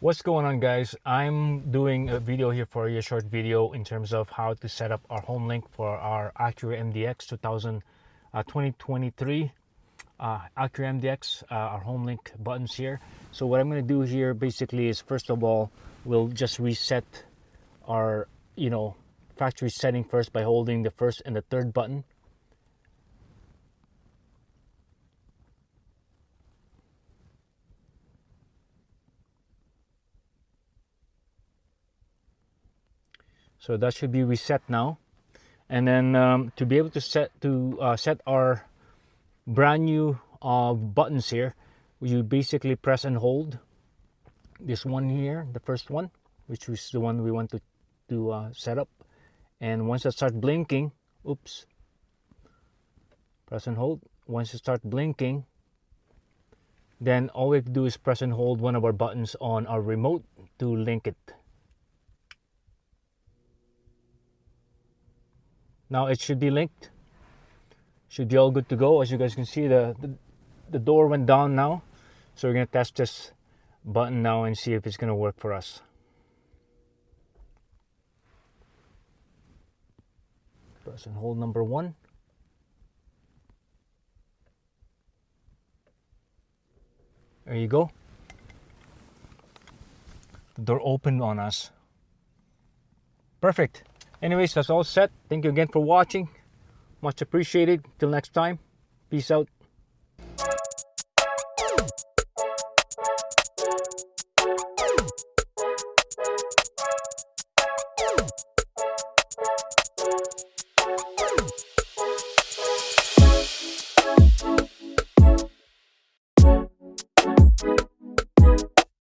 What's going on, guys? I'm doing a video here for you, a short video in terms of how to set up our HomeLink for our Acura MDX 2023 Acura MDX, our HomeLink buttons here. So what I'm going to do here basically is, first of all, we'll just reset our factory setting first by holding the first and the third button. So that should be reset now. And then to be able to set our brand new buttons here, you basically press and hold this one here, the first one, which is the one we want to set up. And once it starts blinking, press and hold. Once it starts blinking, then all we have to do is press and hold one of our buttons on our remote to link it. Now it should be linked. Should be all good to go. As you guys can see, the door went down now. So we're going to test this button now and see if it's going to work for us. Press and hold number 1. There you go. The door opened on us. Perfect. Anyways, that's all set. Thank you again for watching. Much appreciated. Till next time. Peace out.